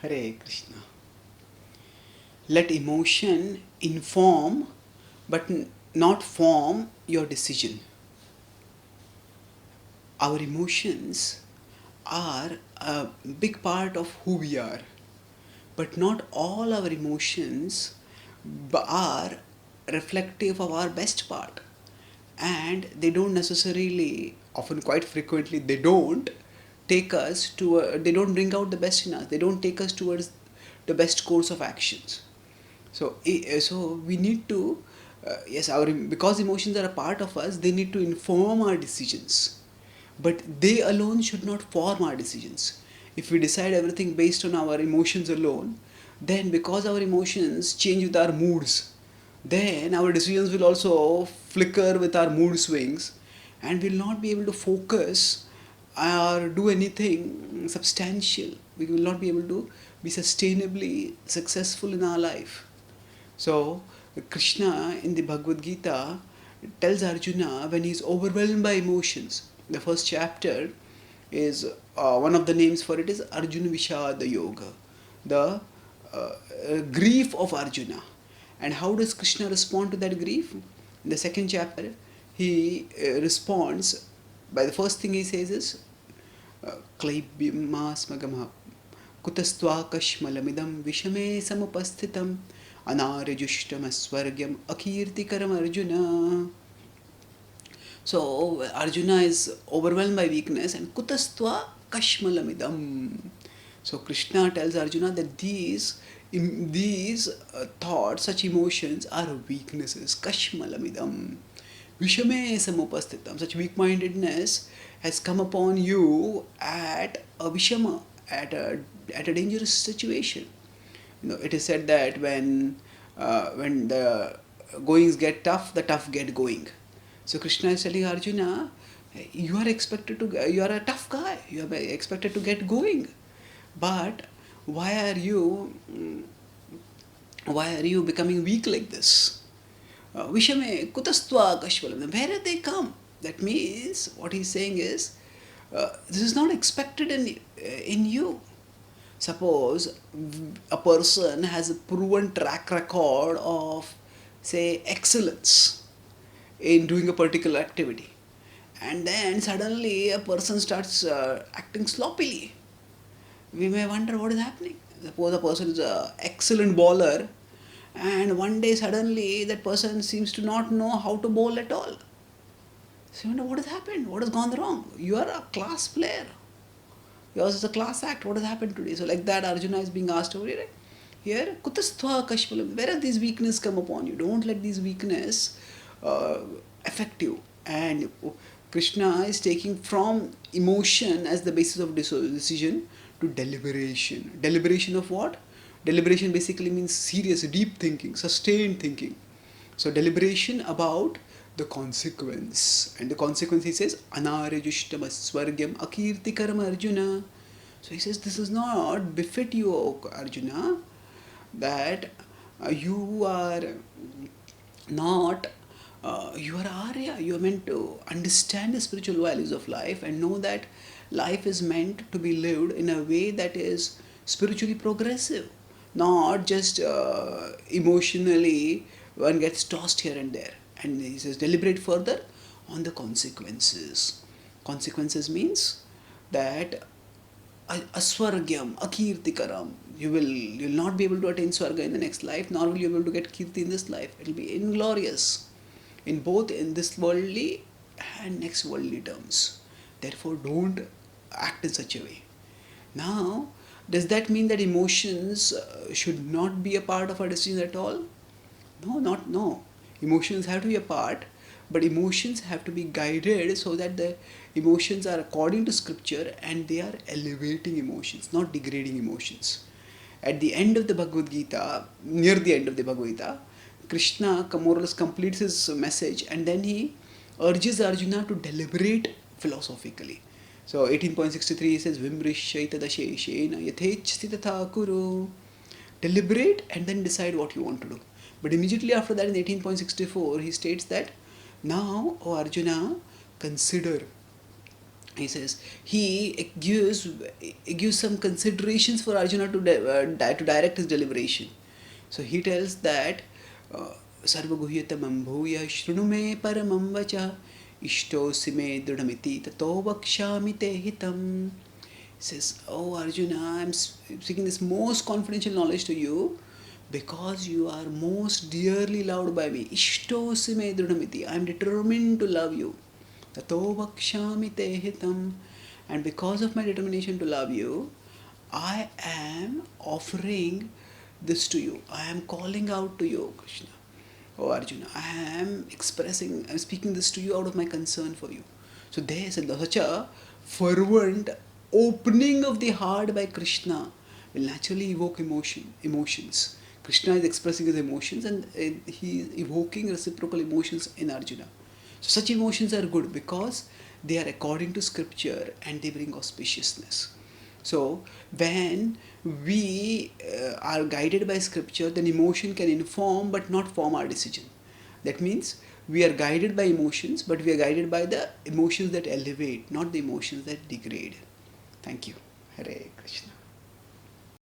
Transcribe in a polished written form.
Hare Krishna. Let emotion inform but not form your decision. Our emotions are a big part of who we are, but not all our emotions are reflective of our best part, and they don't necessarily, often quite frequently they don't take us to they don't bring out the best in us, they don't take us towards the best course of actions. So we need to yes, our because emotions are a part of us, they need to inform our decisions, but they alone should not form our decisions. If we decide everything based on our emotions alone, then because our emotions change with our moods, then our decisions will also flicker with our mood swings, and we'll not be able to focus or do anything substantial. We will not be able to be sustainably successful in our life. So, Krishna in the Bhagavad Gita tells Arjuna when he's overwhelmed by emotions. The first chapter is one of the names for it is Arjuna Vishada Yoga, the grief of Arjuna. And how does Krishna respond to that grief? In the second chapter, he responds by the first thing he says is क्लैब्यमास्मगमः कुतस्त्वाकश्मलमिदं विषमे समुपस्थितम् अनार्यजुष्टमस्वर्ग्यम् अकीर्तिकरम् Arjun. So Arjuna is overwhelmed by weakness, and kutastva kashmalamidam. So Krishna tells Arjuna that these thoughts, such emotions are weaknesses. Kashmalamidam. Vishame samupastitam. Such weak-mindedness has come upon you at a vishama, at a dangerous situation. It is said that when the goings get tough, the tough get going. So Krishna is telling Arjuna, you are a tough guy. You are expected to get going, but why are you becoming weak like this? Vishame kutastva kashvalam. Where did they come? That means what he's saying is, this is not expected in you. Suppose a person has a proven track record of, say, excellence in doing a particular activity, and then suddenly a person starts acting sloppily. We may wonder what is happening. Suppose a person is an excellent bowler, and one day suddenly that person seems to not know how to bowl at all. So you wonder what has happened, what has gone wrong. You are a class player. Yours is a class act. What has happened today? So like that, Arjuna is being asked over here. Here, kutastha kashmalam. Where have these weaknesses come upon you? Don't let these weaknesses uh, affect you. And Krishna is taking from emotion as the basis of decision to deliberation. Deliberation of what? Deliberation basically means serious, deep thinking, sustained thinking. So deliberation about the consequence. And the consequence, he says, anaryajushtam swargyam akirtikaram Arjuna. So he says, this is not befit you, O Arjuna, that you are not, you are Arya. You are meant to understand the spiritual values of life and know that life is meant to be lived in a way that is spiritually progressive, not just emotionally one gets tossed here and there. And he says, deliberate further on the consequences. Consequences means that aswargyam, akirtikaram. You'll not be able to attain swarga in the next life, nor will you be able to get kirti in this life. It will be inglorious in both in this worldly and next worldly terms. Therefore, don't act in such a way. Now, does that mean that emotions should not be a part of our decisions at all? No. Emotions have to be a part, but emotions have to be guided so that the emotions are according to scripture and they are elevating emotions, not degrading emotions. At the end of the Bhagavad Gita, near the end of the Bhagavad Gita, Krishna more or less completes his message, and then he urges Arjuna to deliberate philosophically. So 18.63 he says, Vimrishaitadasheshena yathechsti tatha kuru. Deliberate and then decide what you want to do. But immediately after that, in 18.64, he states that now, O Arjuna, consider he says he gives some considerations for Arjuna to direct his deliberation. So he tells that sarvaguhyatamam bhuya shrunu me paramam vacha ishtosi me dridhamiti tato vakshami te hitam. He says, "Oh Arjuna, I'm speaking this most confidential knowledge to you because you are most dearly loved by me. Ishtosi me dridhamiti. I'm determined to love you. Tato vakshami te hitam. And because of my determination to love you, I am offering this to you. I am calling out to you, Krishna. Oh Arjuna, I'm speaking this to you out of my concern for you." So there's such a fervent opening of the heart by Krishna will naturally evoke emotions. Krishna is expressing his emotions, and he is evoking reciprocal emotions in Arjuna. So such emotions are good because they are according to scripture and they bring auspiciousness. So when we are guided by scripture, then emotion can inform but not form our decision. That means we are guided by emotions, but we are guided by the emotions that elevate, not the emotions that degrade. Thank you. Hare Krishna.